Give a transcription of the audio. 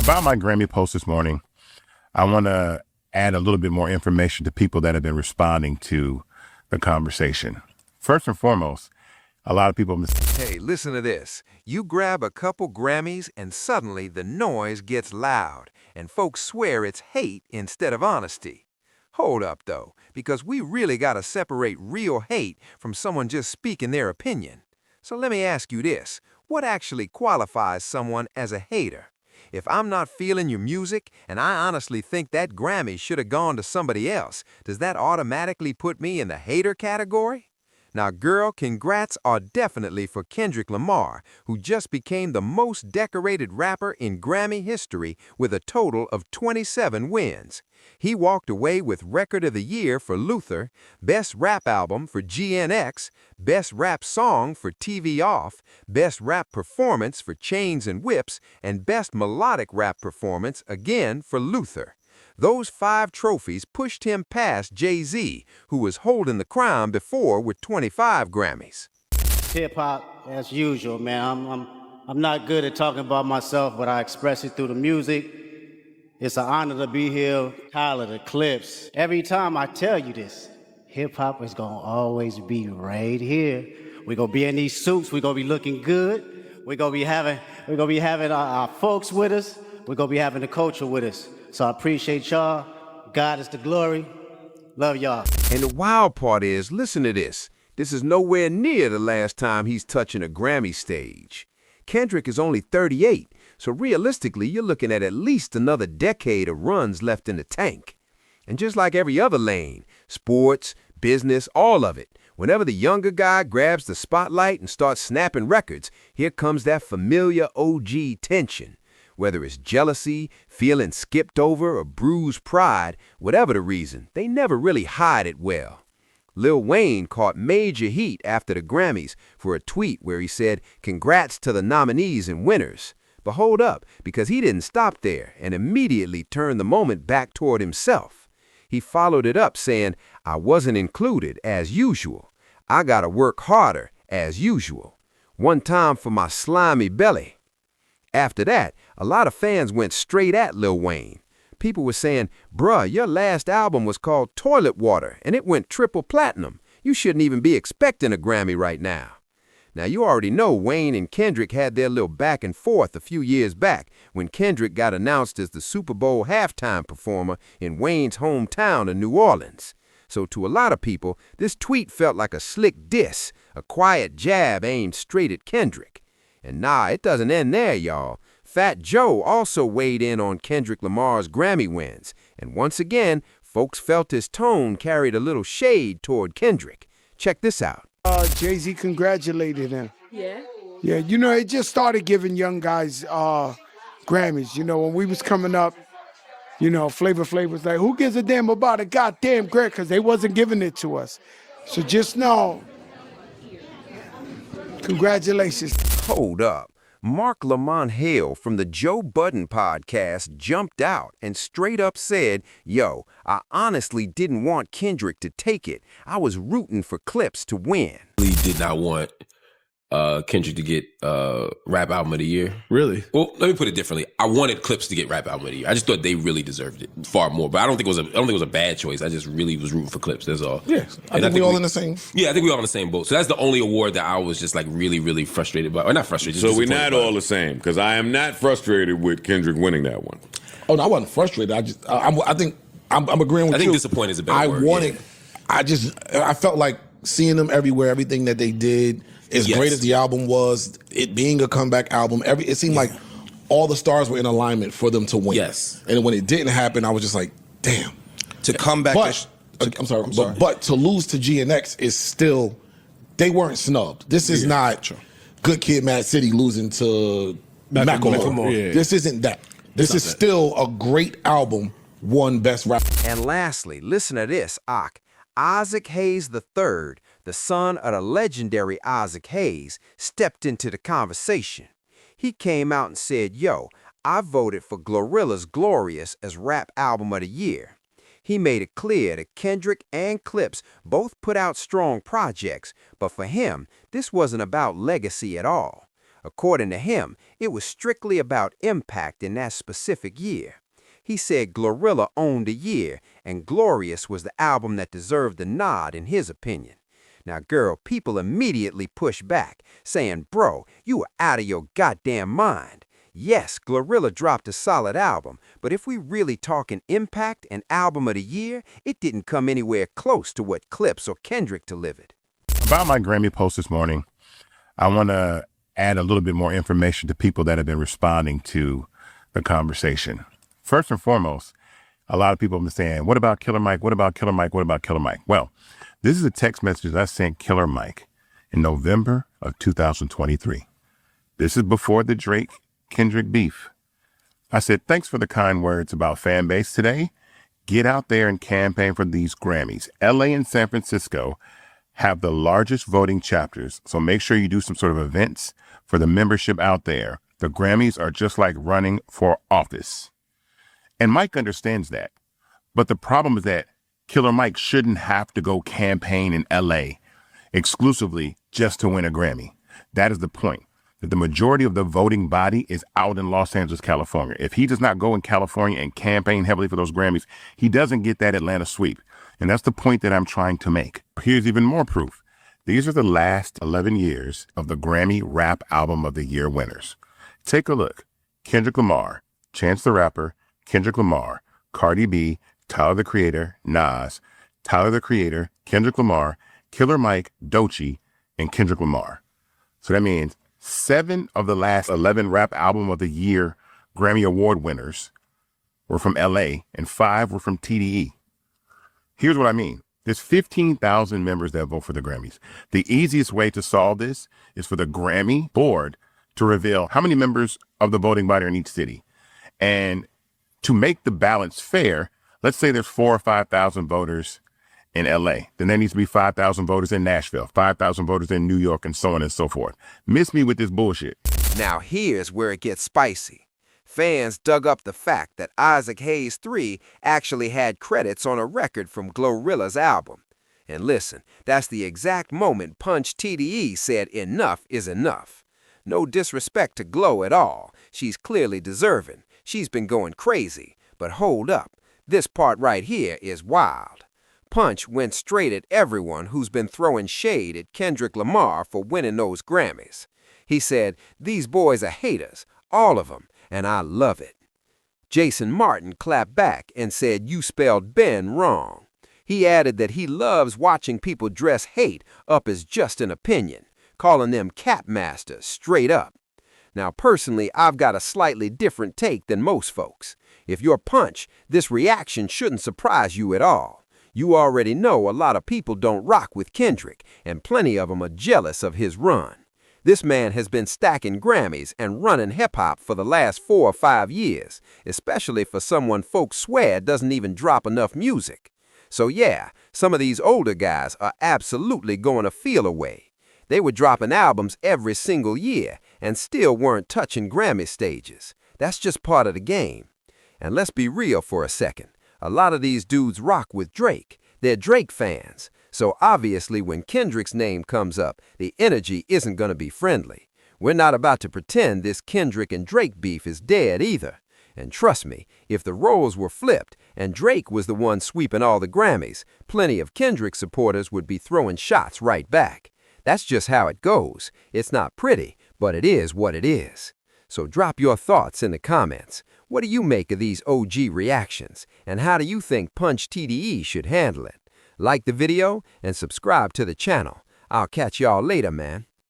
About my Grammy post this morning, I want to add a little bit more information to people that have been responding to the conversation. First and foremost, a lot of people Hey, listen to this. You grab a couple Grammys and suddenly the noise gets loud, and folks swear it's hate instead of honesty. Hold up, though, because we really gotta separate real hate from someone just speaking their opinion. So let me ask you this. What actually qualifies someone as a hater? If I'm not feeling your music and I honestly think that Grammy should have gone to somebody else, does that automatically put me in the hater category? Now, girl, congrats are definitely for Kendrick Lamar, who just became the most decorated rapper in Grammy history with a total of 27 wins. He walked away with Record of the Year for Luther, Best Rap Album for GNX, Best Rap Song for TV Off, Best Rap Performance for Chains and Whips, and Best Melodic Rap Performance again for Luther. Those 5 trophies pushed him past Jay-Z, who was holding the crown before with 25 Grammys. Hip hop, as usual, man. I'm not good at talking about myself, but I express it through the music. It's an honor to be here. Tyler, the Clips. Every time I tell you this, hip hop is gonna always be right here. We're gonna be in these suits. We're gonna be looking good. We're gonna be having our folks with us. We're gonna be having the culture with us. So I appreciate y'all. God is the glory. Love y'all. And the wild part is, listen to this. This is nowhere near the last time he's touching a Grammy stage. Kendrick is only 38, so realistically, you're looking at least another decade of runs left in the tank. And just like every other lane, sports, business, all of it, whenever the younger guy grabs the spotlight and starts snapping records, here comes that familiar OG tension. Whether it's jealousy, feeling skipped over, or bruised pride, whatever the reason, they never really hide it well. Lil Wayne caught major heat after the Grammys for a tweet where he said, "Congrats to the nominees and winners." But hold up, because he didn't stop there and immediately turned the moment back toward himself. He followed it up saying, "I wasn't included, as usual. I gotta work harder, as usual. One time for my slimy belly." After that, a lot of fans went straight at Lil Wayne. People were saying, "Bruh, your last album was called Toilet Water, and it went triple platinum. You shouldn't even be expecting a Grammy right now." Now, you already know Wayne and Kendrick had their little back and forth a few years back when Kendrick got announced as the Super Bowl halftime performer in Wayne's hometown of New Orleans. So to a lot of people, this tweet felt like a slick diss, a quiet jab aimed straight at Kendrick. And nah, it doesn't end there, y'all. Fat Joe also weighed in on Kendrick Lamar's Grammy wins. And once again, folks felt his tone carried a little shade toward Kendrick. Check this out. Jay-Z congratulated him. Yeah. Yeah, it just started giving young guys Grammys. When we was coming up, Flavor Flav was like, who gives a damn about a goddamn Grammy? Because they wasn't giving it to us. So just know, congratulations. Hold up. Mark Lamont Hale from the Joe Budden podcast jumped out and straight up said, "Yo, I honestly didn't want Kendrick to take it. I was rooting for Clips to win." Really did not want Kendrick to get Rap Album of the Year. Really? Well, let me put it differently. I wanted Clips to get Rap Album of the Year. I just thought they really deserved it far more. But I don't think it was a bad choice. I just really was rooting for Clips. That's all. Yeah, I think we all in the same. Yeah, I think we're all in the same boat. So that's the only award that I was just like really, really frustrated by. Or not frustrated. So just we're disappointed not by. all the same, because I am not frustrated with Kendrick winning that one. Oh no, I wasn't frustrated. I think I'm agreeing with you. I think disappointed is a better word. I felt like seeing them everywhere, everything that they did. As Yes. great as the album was, it being a comeback album, it seemed like all the stars were in alignment for them to win. Yes. And when it didn't happen, I was just like, damn. To come back. I'm sorry. But to lose to GNX is still, they weren't snubbed. This is not Good Kid, Mad City losing to Macklemore. Yeah. This isn't that. This is still a great album, won Best Rap. And lastly, listen to this, Ak. Isaac Hayes III, the son of the legendary Isaac Hayes, stepped into the conversation. He came out and said, "Yo, I voted for Glorilla's Glorious as Rap Album of the Year." He made it clear that Kendrick and Clips both put out strong projects, but for him, this wasn't about legacy at all. According to him, it was strictly about impact in that specific year. He said Glorilla owned the year, and Glorious was the album that deserved the nod in his opinion. Now, girl, people immediately pushed back, saying, bro, you are out of your goddamn mind. Yes, Glorilla dropped a solid album, but if we really talking impact and album of the year, it didn't come anywhere close to what Clips or Kendrick delivered. About my Grammy post this morning, I want to add a little bit more information to people that have been responding to the conversation. First and foremost, a lot of people have been saying, what about Killer Mike? What about Killer Mike? What about Killer Mike? Well, this is a text message I sent Killer Mike in November of 2023. This is before the Drake-Kendrick beef. I said, thanks for the kind words about fan base today. Get out there and campaign for these Grammys. LA and San Francisco have the largest voting chapters, so make sure you do some sort of events for the membership out there. The Grammys are just like running for office. And Mike understands that. But the problem is that Killer Mike shouldn't have to go campaign in LA exclusively just to win a Grammy. That is the point. That the majority of the voting body is out in Los Angeles, California. If he does not go in California and campaign heavily for those Grammys, he doesn't get that Atlanta sweep. And that's the point that I'm trying to make. Here's even more proof. These are the last 11 years of the Grammy Rap Album of the Year winners. Take a look. Kendrick Lamar, Chance the Rapper, Kendrick Lamar, Cardi B, Tyler the Creator, Nas, Tyler the Creator, Kendrick Lamar, Killer Mike, Doechii, and Kendrick Lamar. So that means 7 of the last 11 Rap Album of the Year Grammy Award winners were from LA and 5 were from TDE. Here's what I mean. There's 15,000 members that vote for the Grammys. The easiest way to solve this is for the Grammy board to reveal how many members of the voting body are in each city. And to make the balance fair, let's say there's 4,000 or 5,000 voters in LA. Then there needs to be 5,000 voters in Nashville, 5,000 voters in New York, and so on and so forth. Miss me with this bullshit. Now here's where it gets spicy. Fans dug up the fact that Isaac Hayes III actually had credits on a record from Glorilla's album. And listen, that's the exact moment Punch TDE said enough is enough. No disrespect to Glow at all. She's clearly deserving. She's been going crazy. But hold up. This part right here is wild. Punch went straight at everyone who's been throwing shade at Kendrick Lamar for winning those Grammys. He said, these boys are haters, all of them, and I love it. Jason Martin clapped back and said you spelled Ben wrong. He added that he loves watching people dress hate up as just an opinion, calling them cap masters straight up. Now, personally, I've got a slightly different take than most folks. If you're Punch, this reaction shouldn't surprise you at all. You already know a lot of people don't rock with Kendrick, and plenty of them are jealous of his run. This man has been stacking Grammys and running hip-hop for the last 4 or 5 years, especially for someone folks swear doesn't even drop enough music. So yeah, some of these older guys are absolutely going to feel away. They were dropping albums every single year and still weren't touching Grammy stages. That's just part of the game. And let's be real for a second. A lot of these dudes rock with Drake. They're Drake fans. So obviously when Kendrick's name comes up, the energy isn't going to be friendly. We're not about to pretend this Kendrick and Drake beef is dead either. And trust me, if the roles were flipped and Drake was the one sweeping all the Grammys, plenty of Kendrick supporters would be throwing shots right back. That's just how it goes. It's not pretty, but it is what it is. So drop your thoughts in the comments. What do you make of these OG reactions? And how do you think Punch TDE should handle it? Like the video and subscribe to the channel. I'll catch y'all later, man.